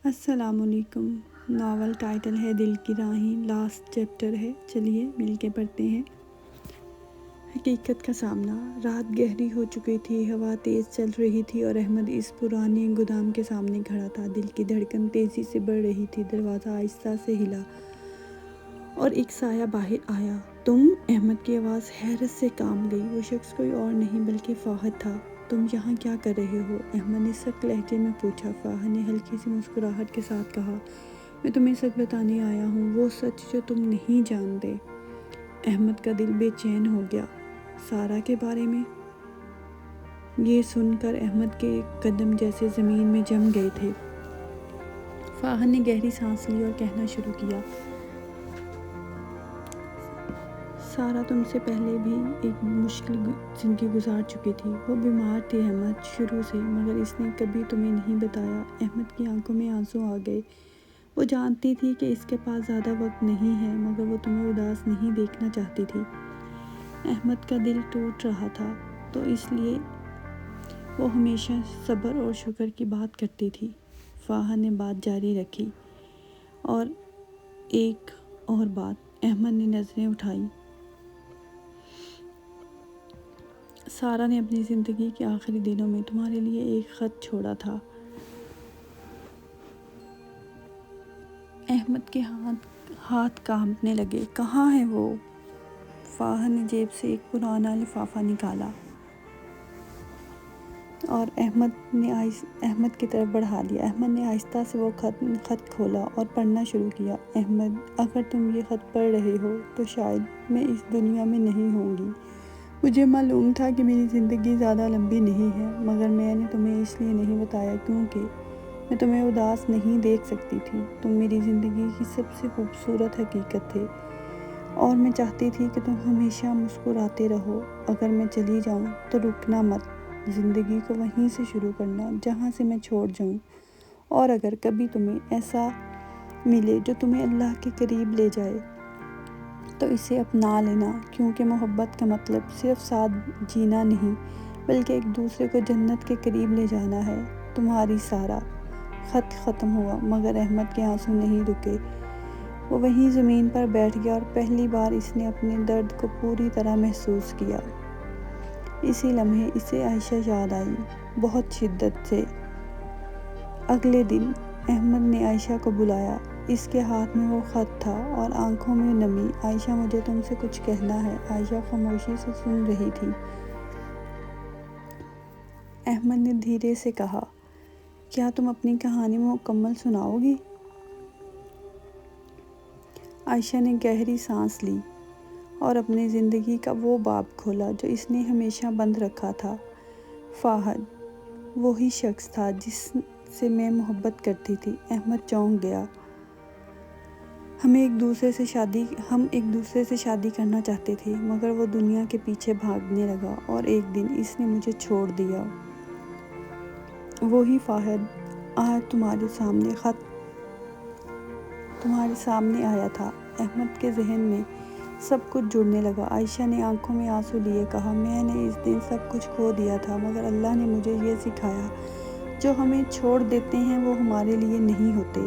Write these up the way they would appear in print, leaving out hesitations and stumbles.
السلام علیکم۔ Novel title ہے دل کی راہیں، لاسٹ چیپٹر ہے، چلیے مل کے پڑھتے ہیں۔ حقیقت کا سامنا۔ رات گہری ہو چکی تھی، ہوا تیز چل رہی تھی اور احمد اس پرانے گودام کے سامنے کھڑا تھا۔ دل کی دھڑکن تیزی سے بڑھ رہی تھی۔ دروازہ آہستہ سے ہلا اور ایک سایہ باہر آیا۔ تم؟ احمد کی آواز حیرت سے کانپ گئی۔ وہ شخص کوئی اور نہیں بلکہ فاہد تھا۔ تم یہاں کیا کر رہے ہو؟ احمد نے سخت لہجے میں پوچھا۔ فاہد نے ہلکی سی مسکراہٹ کے ساتھ کہا، میں تمہیں سچ بتانے آیا ہوں، وہ سچ جو تم نہیں جانتے۔ احمد کا دل بے چین ہو گیا۔ سارہ کے بارے میں؟ یہ سن کر احمد کے قدم جیسے زمین میں جم گئے تھے۔ فاہد نے گہری سانس لی اور کہنا شروع کیا، سارہ تم سے پہلے بھی ایک مشکل زندگی گزار چکی تھی۔ وہ بیمار تھی احمد، شروع سے، مگر اس نے کبھی تمہیں نہیں بتایا۔ احمد کی آنکھوں میں آنسو آ گئے۔ وہ جانتی تھی کہ اس کے پاس زیادہ وقت نہیں ہے، مگر وہ تمہیں اداس نہیں دیکھنا چاہتی تھی۔ احمد کا دل ٹوٹ رہا تھا، تو اس لیے وہ ہمیشہ صبر اور شکر کی بات کرتی تھی۔ فاہد نے بات جاری رکھی، اور ایک اور بات۔ احمد نے نظریں اٹھائیں۔ سارہ نے اپنی زندگی کے آخری دنوں میں تمہارے لیے ایک خط چھوڑا تھا۔ احمد کے ہاتھ کانپنے لگے۔ کہاں ہے وہ؟ فاہد نے جیب سے ایک پرانا لفافہ نکالا اور احمد کی طرف بڑھا دیا۔ احمد نے آہستہ سے وہ خط کھولا اور پڑھنا شروع کیا۔ احمد، اگر تم یہ خط پڑھ رہے ہو تو شاید میں اس دنیا میں نہیں ہوں گی۔ مجھے معلوم تھا کہ میری زندگی زیادہ لمبی نہیں ہے، مگر میں نے تمہیں اس لیے نہیں بتایا کیونکہ میں تمہیں اداس نہیں دیکھ سکتی تھی۔ تم میری زندگی کی سب سے خوبصورت حقیقت تھے، اور میں چاہتی تھی کہ تم ہمیشہ مسکراتے رہو۔ اگر میں چلی جاؤں تو رکنا مت، زندگی کو وہیں سے شروع کرنا جہاں سے میں چھوڑ جاؤں، اور اگر کبھی تمہیں ایسا ملے جو تمہیں اللہ کے قریب لے جائے تو اسے اپنا لینا، کیونکہ محبت کا مطلب صرف ساتھ جینا نہیں بلکہ ایک دوسرے کو جنت کے قریب لے جانا ہے۔ تمہاری سارہ۔ خط ختم ہوا، مگر احمد کے آنسو نہیں رکے۔ وہ وہیں زمین پر بیٹھ گیا اور پہلی بار اس نے اپنے درد کو پوری طرح محسوس کیا۔ اسی لمحے اسے عائشہ یاد آئی، بہت شدت سے۔ اگلے دن احمد نے عائشہ کو بلایا۔ اس کے ہاتھ میں وہ خط تھا اور آنکھوں میں نمی۔ عائشہ، مجھے تم سے کچھ کہنا ہے۔ عائشہ خاموشی سے سن رہی تھی۔ احمد نے دھیرے سے کہا، کیا تم اپنی کہانی مکمل سناؤ گی؟ عائشہ نے گہری سانس لی اور اپنی زندگی کا وہ باب کھولا جو اس نے ہمیشہ بند رکھا تھا۔ فاہد وہی شخص تھا جس سے میں محبت کرتی تھی۔ احمد چونک گیا۔ ہم ایک دوسرے سے شادی کرنا چاہتے تھے، مگر وہ دنیا کے پیچھے بھاگنے لگا اور ایک دن اس نے مجھے چھوڑ دیا۔ وہی فاہد آج تمہارے سامنے آیا تھا۔ احمد کے ذہن میں سب کچھ جڑنے لگا۔ عائشہ نے آنکھوں میں آنسو لیے کہا، میں نے اس دن سب کچھ کھو دیا تھا، مگر اللہ نے مجھے یہ سکھایا، جو ہمیں چھوڑ دیتے ہیں وہ ہمارے لیے نہیں ہوتے۔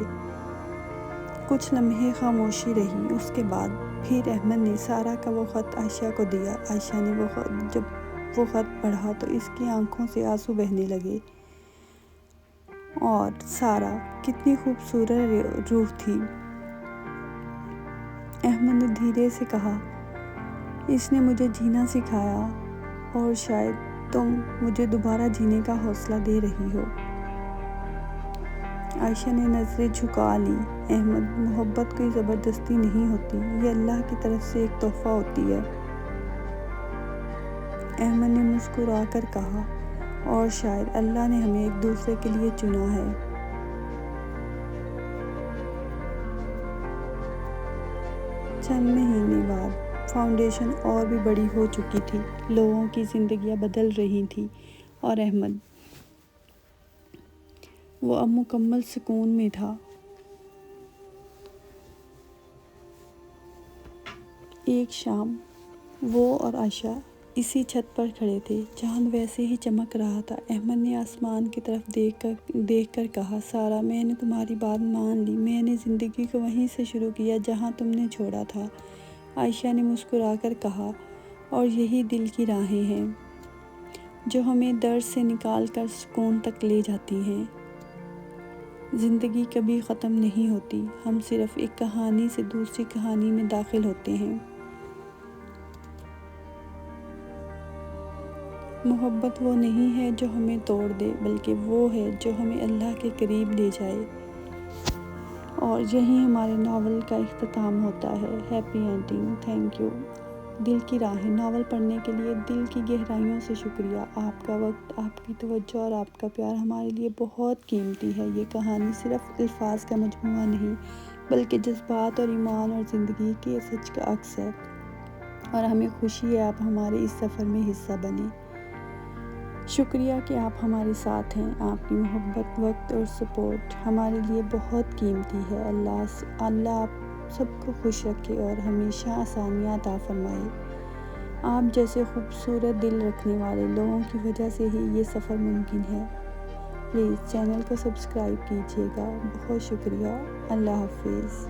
کچھ لمحے خاموشی رہی، اس کے بعد پھر احمد نے سارہ کا وہ خط عائشہ کو دیا۔ عائشہ نے جب وہ خط پڑھا تو اس کی آنکھوں سے آنسو بہنے لگے۔ اور سارہ کتنی خوبصورت روح تھی۔ احمد نے دھیرے سے کہا، اس نے مجھے جینا سکھایا، اور شاید تم مجھے دوبارہ جینے کا حوصلہ دے رہی ہو۔ عائشہ نے نظریں جھکا لیں۔ احمد، محبت کوئی زبردستی نہیں ہوتی، یہ اللہ کی طرف سے ایک تحفہ ہوتی ہے۔ احمد نے مسکرا کر کہا، اور شاید اللہ نے ہمیں ایک دوسرے کے لیے چنا ہے۔ چند مہینے بعد فاؤنڈیشن اور بھی بڑی ہو چکی تھی، لوگوں کی زندگیاں بدل رہی تھیں، اور احمد، وہ اب مکمل سکون میں تھا۔ ایک شام وہ اور عائشہ اسی چھت پر کھڑے تھے۔ چاند ویسے ہی چمک رہا تھا۔ احمد نے آسمان کی طرف دیکھ کر کہا، سارہ، میں نے تمہاری بات مان لی۔ میں نے زندگی کو وہیں سے شروع کیا جہاں تم نے چھوڑا تھا۔ عائشہ نے مسکرا کر کہا، اور یہی دل کی راہیں ہیں جو ہمیں درد سے نکال کر سکون تک لے جاتی ہیں۔ زندگی کبھی ختم نہیں ہوتی، ہم صرف ایک کہانی سے دوسری کہانی میں داخل ہوتے ہیں۔ محبت وہ نہیں ہے جو ہمیں توڑ دے، بلکہ وہ ہے جو ہمیں اللہ کے قریب لے جائے۔ اور یہی ہمارے ناول کا اختتام ہوتا ہے۔ Happy ending. Thank you. دل کی راہیں ناول پڑھنے کے لیے دل کی گہرائیوں سے شکریہ۔ آپ کا وقت، آپ کی توجہ اور آپ کا پیار ہمارے لیے بہت قیمتی ہے۔ یہ کہانی صرف الفاظ کا مجموعہ نہیں، بلکہ جذبات اور ایمان اور زندگی کے سچ کا عکس ہے، اور ہمیں خوشی ہے آپ ہمارے اس سفر میں حصہ بنے۔ شکریہ کہ آپ ہمارے ساتھ ہیں۔ آپ کی محبت، وقت اور سپورٹ ہمارے لیے بہت قیمتی ہے۔ اللہ آپ سب کو خوش رکھے اور ہمیشہ آسانیاں عطا فرمائے۔ آپ جیسے خوبصورت دل رکھنے والے لوگوں کی وجہ سے ہی یہ سفر ممکن ہے۔ پلیز چینل کو سبسکرائب کیجیے گا۔ بہت شکریہ۔ اللہ حافظ۔